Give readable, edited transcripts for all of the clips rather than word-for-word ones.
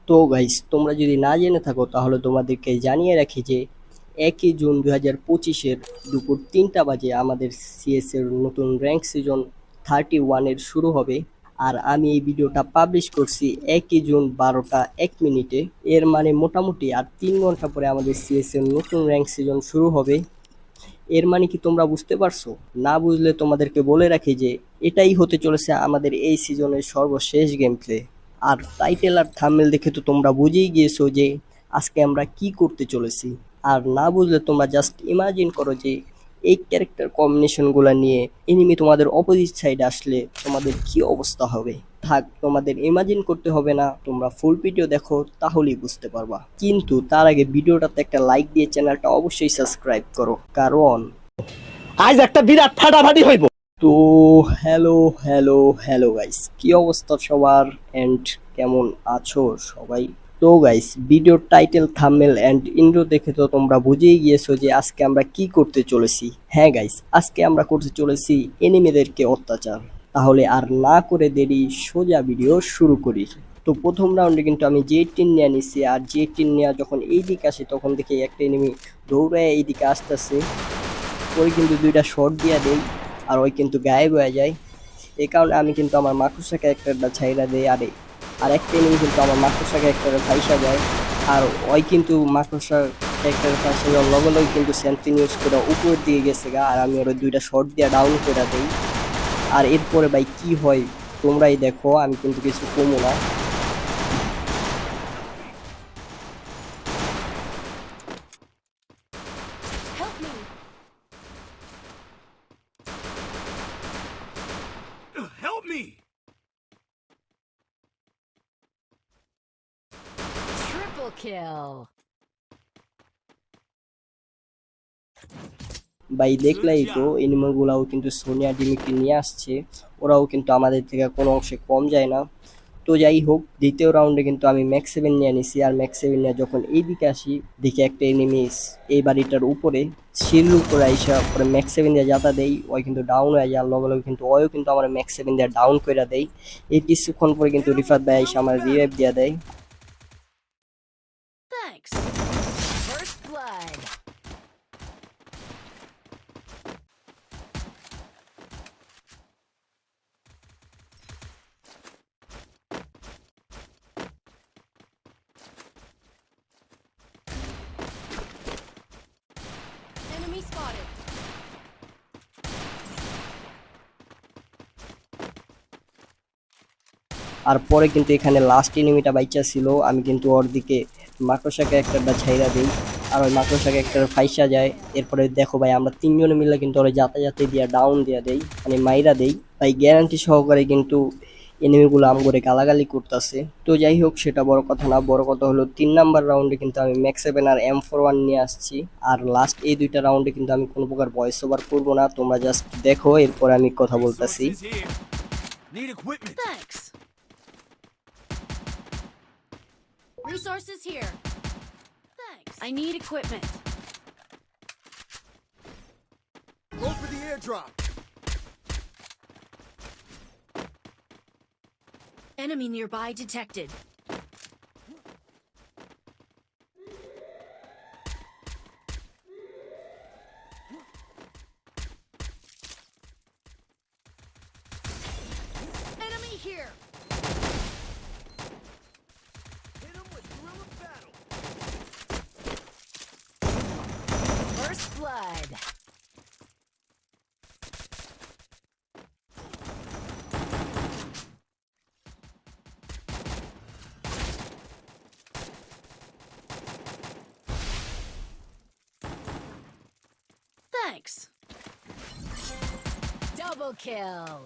তো গাইস, তোমরা যদি না জেনে থাকো তাহলে তোমাদেরকে জানিয়ে রাখি যে 1ই জুন 2025-এর দুপুর 3টা বাজে আমাদের সিএস এর নতুন র্যাঙ্ক সিজন 31 এর শুরু হবে। আর আমি এই ভিডিওটা পাবলিশ করছি 1ই জুন 12টা 1 মিনিটে। এর মানে মোটামুটি আর 3 ঘন্টা পরে আমাদের সিএস এর নতুন র্যাঙ্ক সিজন শুরু হবে। এর মানে কি তোমরা বুঝতে পারছো? না বুঝলে তোমাদেরকে বলে রাখি যে এটাই হতে চলেছে আমাদের এই সিজনের সর্বশেষ গেম প্লে। আর টাইটেল আর থাম্বনেল দেখে তো তোমরা বুঝেই গিয়েছো যে আজকে আমরা কি করতে চলেছি। আর না বুঝলে তোমরা জাস্ট ইমাজিন করো যে এই ক্যারেক্টার কম্বিনেশনগুলো নিয়ে এনিমি তোমাদের অপোজিট সাইডে আসলে তোমাদের কি অবস্থা হবে। থাক, তোমাদের ইমাজিন করতে হবে না, তোমরা ফুল ভিডিও দেখো তাহলেই বুঝতে পারবা। কিন্তু তার আগে ভিডিওটাতে একটা লাইক দিয়ে চ্যানেলটা অবশ্যই সাবস্ক্রাইব করো, কারণ আজ একটা বিরাট ফাটাফাটি হইব। তো হ্যালো হ্যালো হ্যালো গাইস, কি অবস্থা সবার এন্ড কেমন আছো সবাই? তো গাইস, ভিডিওর টাইটেল থাম্বনেল এন্ড ইন্ট্রো দেখে তো তোমরা বুঝেই গিয়েছো যে আজকে আমরা কি করতে চলেছি। হ্যাঁ গাইস, আজকে আমরা করতে চলেছি এনিমিদেরকে অত্যাচার। তাহলে আর না করে দেরি, সোজা ভিডিও শুরু করি। তো প্রথম রাউন্ডে কিন্তু আমি জে18 নিয়ে নিছি, আর জে18 নিয়ে যখন এই দিকে আসে তখন দেখি একটা এনিমি দৌড়ায় এইদিকে আসতেছে। ওই কিন্তু দুইটা শট দিয়া দেই, আর ওই কিন্তু গায়েব হয়ে যায়। এই কারণে আমি কিন্তু আমার মাকড়সা ক্যারেক্টারটা ছাইরা দেই। আর একটা এনিমি কিন্তু আমার মাকড়সা ক্যারেক্টারে ফাইসা যায়। আর ওই কিন্তু মাকড়সা ক্যারেক্টারে ফাইসা যাওয়ার লগে লগে কিন্তু স্যান্টিন ইউজ করে উপর দিয়ে গেছে গা, আর আমি ওর দুইটা শট দিয়ে ডাউন করে দেই। আর এরপরে ভাই কি হয় তোমরাই দেখো, আমি কিন্তু কিছু কমো না। Help me! Help me! Triple kill! ভাই দেখলাই তো, এনিমাল গুলাও কিন্তু সোনিয়া ডিমিকে নিয়ে আসছে। ওরাও কিন্তু আমাদের থেকে কোনো অংশে কম যায় না। তো যাই হোক, দ্বিতীয় রাউন্ডে কিন্তু আমি ম্যাক্স 7 নিয়ে নিছি। আর ম্যাক্স 7 নিয়ে যখন এইদিকে আসি দেখি একটা এনিমিস এই বাড়িটার উপরে সিঁড়ির উপরে আইসা পরে ম্যাক্স 7 দিয়ে যাতা দেই। ওই কিন্তু ডাউন হয়ে যায়, লগে লগে কিন্তু ওয়ও কিন্তু আমার ম্যাক্স 7 দিয়ে ডাউন করে দেয়। এই কিছুক্ষণ পরে কিন্তু রিফাত ভাই আইসা আমার রিভাইভ দিয়ে দেয়। Thanks! First blood! Enemy spotted! আর পরে কিন্তু এখানে লাস্ট এনিমিটা বাইচা ছিল, আমি কিন্তু ওর দিকে মাকড়সা ক্যারেক্টারটা ছাইরা দিই। আর ওই মাকড়সা ক্যারেক্টার ফাইসা যায়। এরপরে দেখো ভাই, আমরা তিনজনে মিলে কিন্তু ওরা যাতে দিয়া ডাউন দিয়া দেই, মানে মাইরা দেই ভাই, গ্যারান্টি সহকারে কিন্তু এনিমিগুলো আম করে গালাগালি করতেছে। তো যাই হোক, সেটা বড় কথা না, বড় কথা হলো 3 নাম্বার রাউন্ডে কিন্তু আমি ম্যাক্স 7 আর M41 নিয়ে আসছি। আর লাস্ট এই দুইটা রাউন্ডে কিন্তু আমি কোনো প্রকার ভয়েস ওভার করবো না, তোমরা জাস্ট দেখো, এরপরে আমি কথা বলতেছি। Resources here. Need equipment. Thanks! Resources here! Thanks! I need equipment. Go for the airdrop. Enemy nearby detected. Enemy here! Hit him with guerrilla battle. First blood! Thanks! Double kill!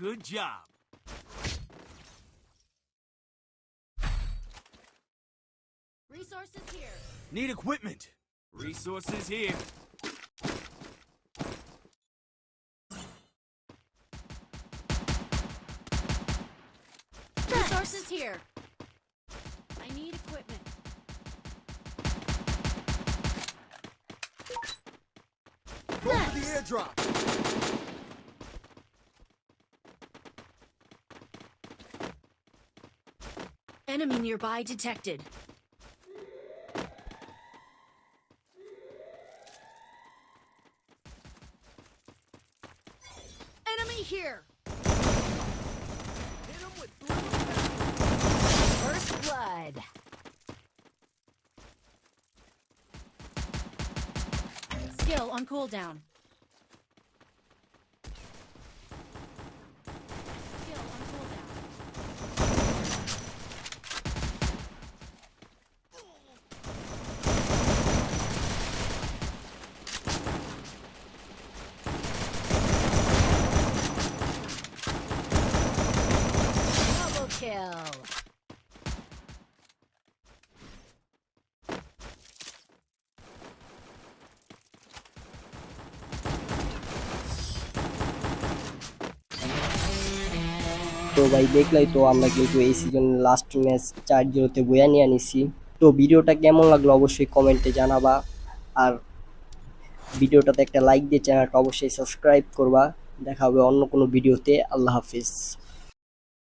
Good job. Resources here! Need equipment. Resources here. here. I need equipment. Go for the Thanks. airdrop. Enemy nearby detected. Enemy here. Hit him with thrill. First blood. Skill on cooldown. Skill on cooldown. Double kill. তো ভাই দেখলাই তো আমরা কিন্তু এই সিজনের last match 4-0 বয়ে নিয়ে আনিছি। তো ভিডিওটা কেমন লাগলো অবশ্যই কমেন্টে জানাবা, আর ভিডিওটাতে একটা লাইক দিয়ে চ্যানেলটা অবশ্যই সাবস্ক্রাইব করবা। দেখা হবে অন্য কোনো ভিডিওতে। আল্লাহ হাফিজ।